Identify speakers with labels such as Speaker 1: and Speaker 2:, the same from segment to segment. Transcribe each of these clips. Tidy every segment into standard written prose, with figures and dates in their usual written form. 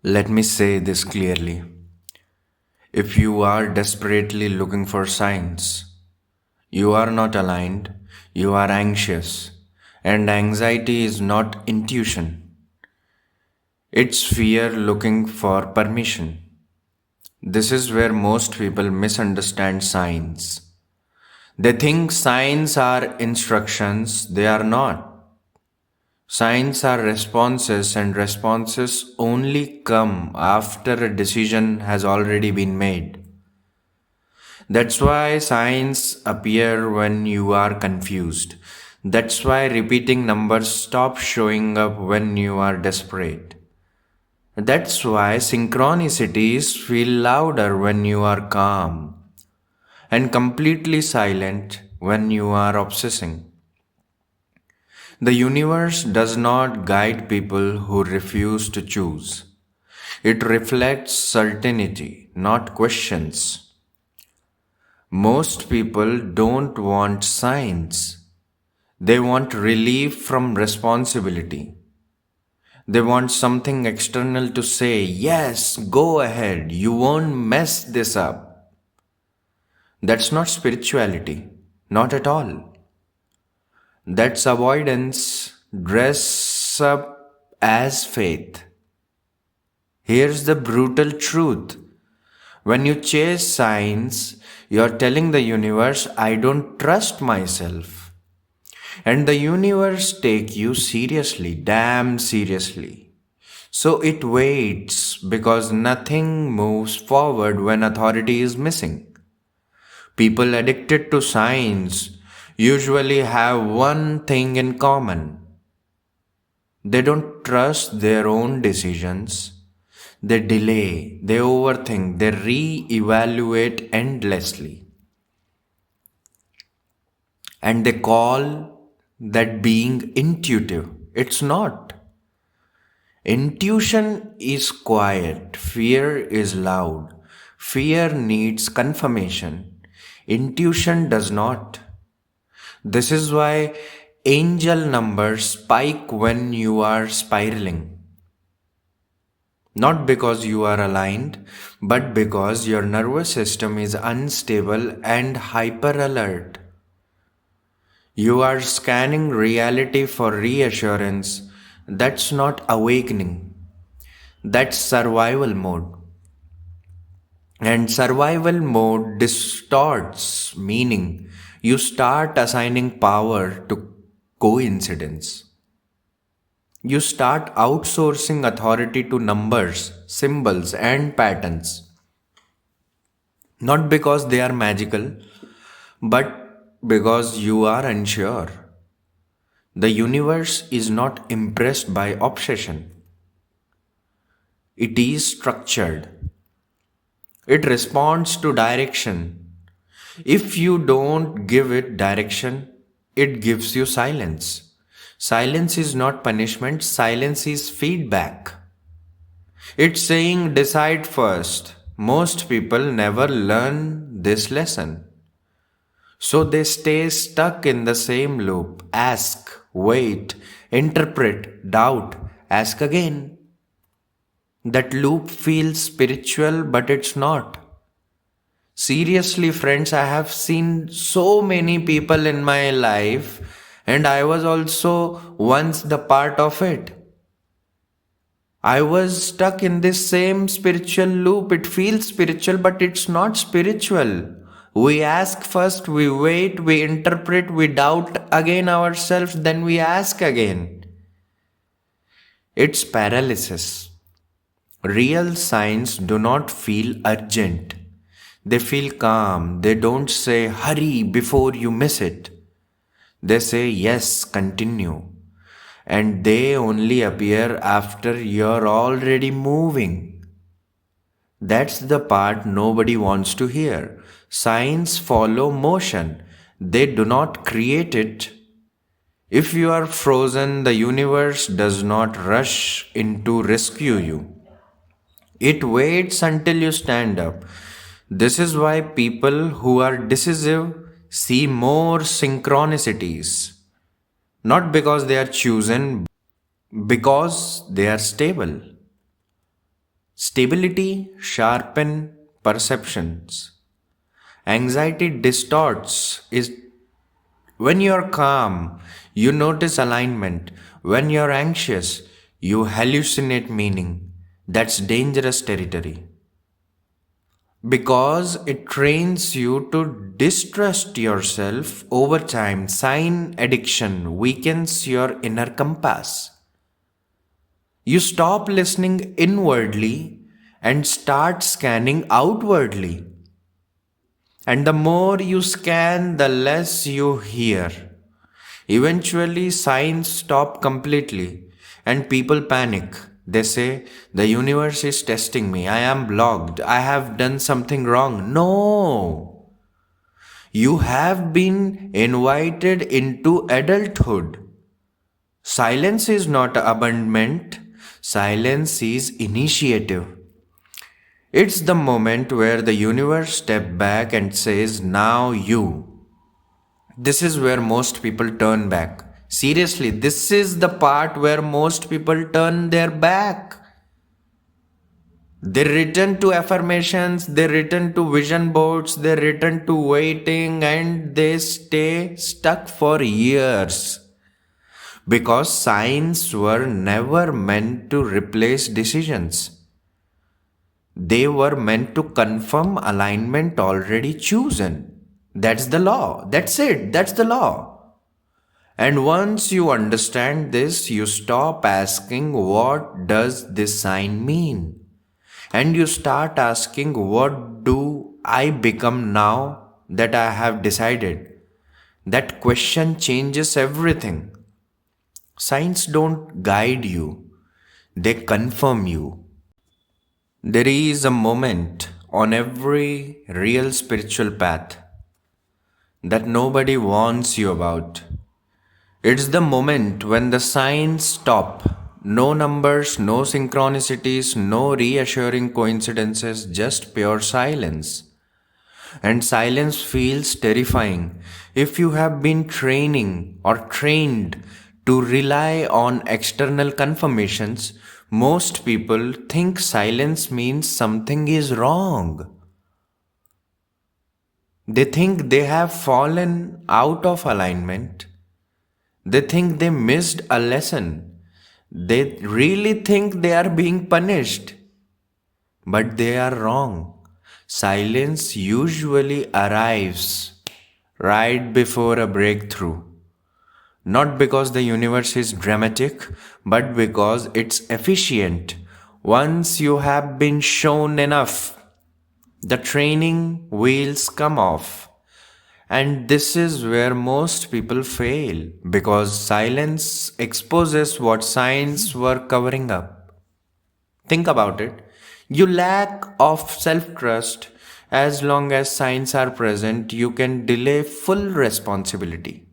Speaker 1: Let me say this clearly. If you are desperately looking for signs, you are not aligned, you are anxious, and anxiety is not intuition. It's fear looking for permission. This is where most people misunderstand signs. They think signs are instructions, they are not. Signs are responses, and responses only come after a decision has already been made. That's why signs appear when you are confused. That's why repeating numbers stop showing up when you are desperate. That's why synchronicities feel louder when you are calm and completely silent when you are obsessing. The universe does not guide people who refuse to choose. It reflects certainty, not questions. Most people don't want signs. They want relief from responsibility. They want something external to say, yes, go ahead, you won't mess this up. That's not spirituality, not at all. That's avoidance dress up as faith. Here's the brutal truth. When you chase signs, you're telling the universe, I don't trust myself. And the universe take you seriously, damn seriously. So it waits because nothing moves forward when authority is missing. People addicted to signs usually have one thing in common. They don't trust their own decisions. They delay, they overthink, they re-evaluate endlessly. And they call that being intuitive. It's not. Intuition is quiet, fear is loud. Fear needs confirmation. Intuition does not. This is why angel numbers spike when you are spiraling. Not because you are aligned, but because your nervous system is unstable and hyper alert. You are scanning reality for reassurance. That's not awakening. That's survival mode. And survival mode distorts meaning. You start assigning power to coincidence. You start outsourcing authority to numbers, symbols, and patterns. Not because they are magical, but because you are unsure. The universe is not impressed by obsession. It is structured. It responds to direction. If you don't give it direction, it gives you silence. Silence is not punishment, silence is feedback. It's saying decide first. Most people never learn this lesson. So they stay stuck in the same loop. Ask, wait, interpret, doubt, ask again. That loop feels spiritual, but it's not. Seriously, friends, I have seen so many people in my life, and I was also once the part of it. I was stuck in this same spiritual loop. It feels spiritual, but it's not spiritual. We ask first, we wait, we interpret, we doubt again ourselves, then we ask again. It's paralysis. Real signs do not feel urgent. They feel calm. They don't say, hurry before you miss it. They say, yes, continue. And they only appear after you're already moving. That's the part nobody wants to hear. Signs follow motion. They do not create it. If you are frozen, the universe does not rush in to rescue you. It waits until you stand up. This is why people who are decisive see more synchronicities. Not because they are chosen, because they are stable. Stability sharpens perceptions. Anxiety distorts. Is when you're calm, you notice alignment. When you're anxious, you hallucinate meaning. That's dangerous territory. Because it trains you to distrust yourself over time. Sign addiction weakens your inner compass. You stop listening inwardly and start scanning outwardly. And the more you scan, the less you hear. Eventually, signs stop completely and people panic. They say, the universe is testing me. I am blocked. I have done something wrong. No. You have been invited into adulthood. Silence is not abandonment, silence is initiative. It's the moment where the universe steps back and says, now you. This is where most people turn back. Seriously, this is the part where most people turn their back. They return to affirmations, they return to vision boards, they return to waiting, and they stay stuck for years. Because signs were never meant to replace decisions. They were meant to confirm alignment already chosen. That's the law. That's it. That's the law. And once you understand this, you stop asking, what does this sign mean? And you start asking, what do I become now that I have decided? That question changes everything. Signs don't guide you, they confirm you. There is a moment on every real spiritual path that nobody warns you about. It's the moment when the signs stop. No numbers, no synchronicities, no reassuring coincidences, just pure silence. And silence feels terrifying if you have been training or trained to rely on external confirmations. Most people think silence means something is wrong. They think they have fallen out of alignment. They think they missed a lesson. They really think they are being punished. But they are wrong. Silence usually arrives right before a breakthrough. Not because the universe is dramatic, but because it's efficient. Once you have been shown enough, the training wheels come off. And this is where most people fail because silence exposes what signs were covering up. Think about it. You lack of self trust. As long as signs are present, you can delay full responsibility.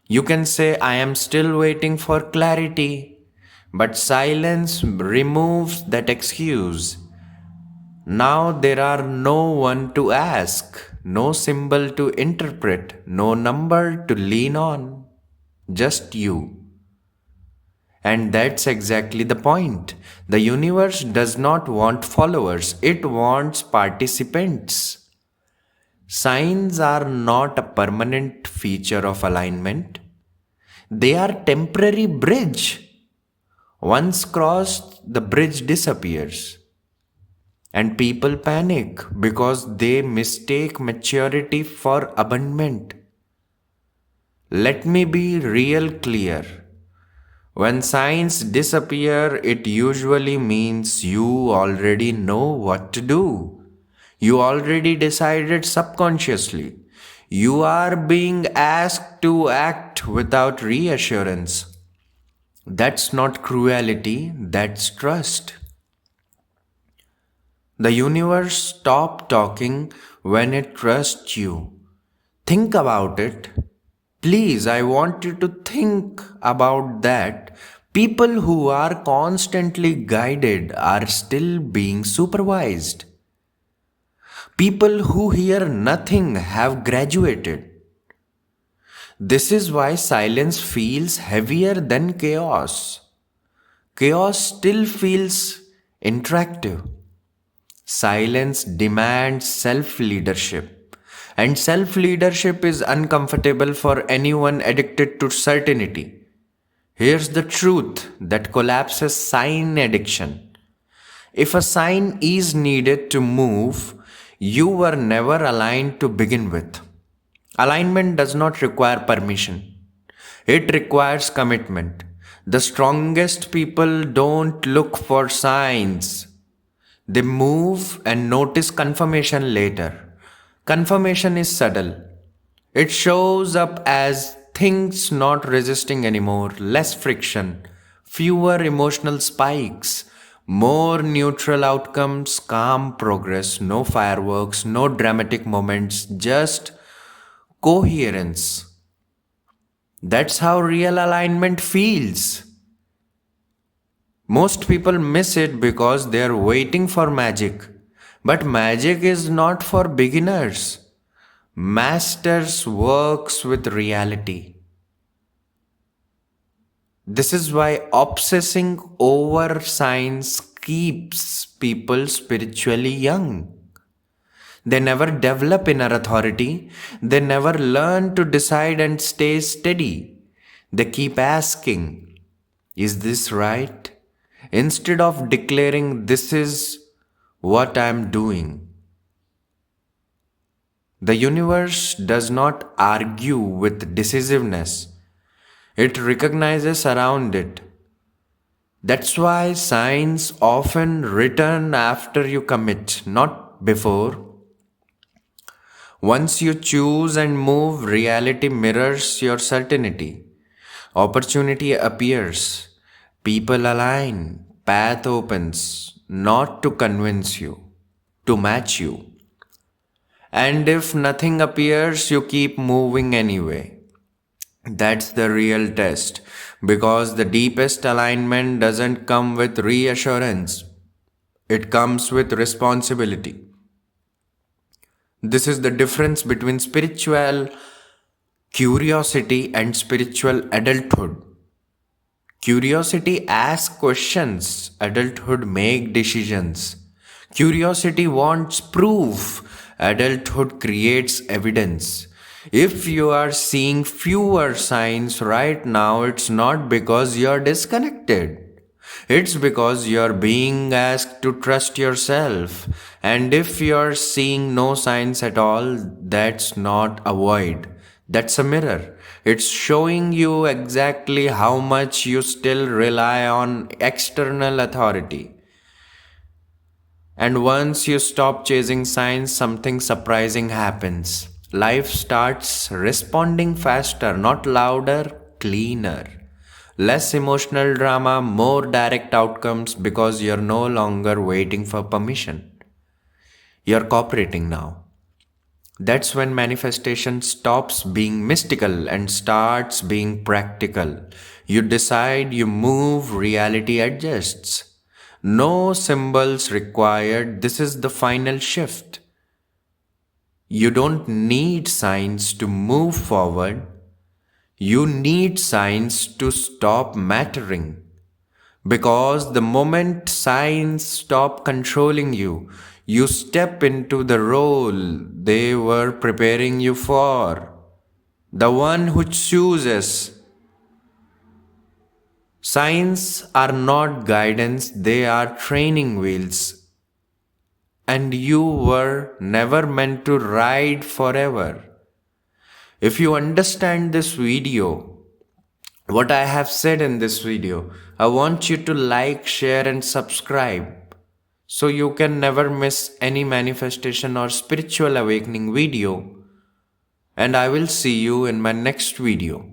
Speaker 1: You can say, I am still waiting for clarity, but silence removes that excuse. Now there are no one to ask, no symbol to interpret, no number to lean on, just you. And that's exactly the point. The universe does not want followers, it wants participants. Signs are not a permanent feature of alignment. They are temporary bridge. Once crossed, the bridge disappears. And people panic because they mistake maturity for abandonment. Let me be real clear. When signs disappear, it usually means you already know what to do. You already decided subconsciously. You are being asked to act without reassurance. That's not cruelty, that's trust. The universe stops talking when it trusts you. Think about it. Please, I want you to think about that. People who are constantly guided are still being supervised. People who hear nothing have graduated. This is why silence feels heavier than chaos. chaos still feels interactive. Silence demands self leadership, and self leadership is uncomfortable for anyone addicted to certainty. Here's the truth that collapses sign addiction. If a sign is needed to move, you were never aligned to begin with. Alignment does not require permission, it requires commitment. The strongest people don't look for signs, they move and notice confirmation later. Confirmation is subtle. It shows up as things not resisting anymore, less friction, fewer emotional spikes, more neutral outcomes, calm progress, no fireworks, no dramatic moments, just coherence. That's how real alignment feels. Most people miss it because they are waiting for magic. But magic is not for beginners. Masters works with reality. This is why obsessing over science keeps people spiritually young. They never develop inner authority. They never learn to decide and stay steady. They keep asking, is this right? Instead of declaring, this is what I'm doing. The universe does not argue with decisiveness, it recognizes around it. That's why signs often return after you commit, not before. Once you choose and move, reality mirrors your certainty. Opportunity appears, people align, path opens, not to convince you, to match you. And if nothing appears, you keep moving anyway. That's the real test, because the deepest alignment doesn't come with reassurance, it comes with responsibility. This is the difference between spiritual curiosity and spiritual adulthood. Curiosity asks questions, adulthood makes decisions. Curiosity wants proof, adulthood creates evidence. If you are seeing fewer signs right now, it's not because you're disconnected. It's because you're being asked to trust yourself. And if you're seeing no signs at all, that's not a void. That's a mirror. It's showing you exactly how much you still rely on external authority. And once you stop chasing signs, something surprising happens. Life starts responding faster, not louder, cleaner. Less emotional drama, more direct outcomes because you're no longer waiting for permission. You're cooperating now. That's when manifestation stops being mystical and starts being practical. You decide, you move, reality adjusts. No symbols required. This is the final shift. You don't need signs to move forward. You need signs to stop mattering. Because the moment signs stop controlling you, you step into the role they were preparing you for. The one who chooses. Signs are not guidance, they are training wheels. And you were never meant to ride forever. If you understand this video, what I have said in this video, I want you to like, share, and subscribe so you can never miss any manifestation or spiritual awakening video. And I will see you in my next video.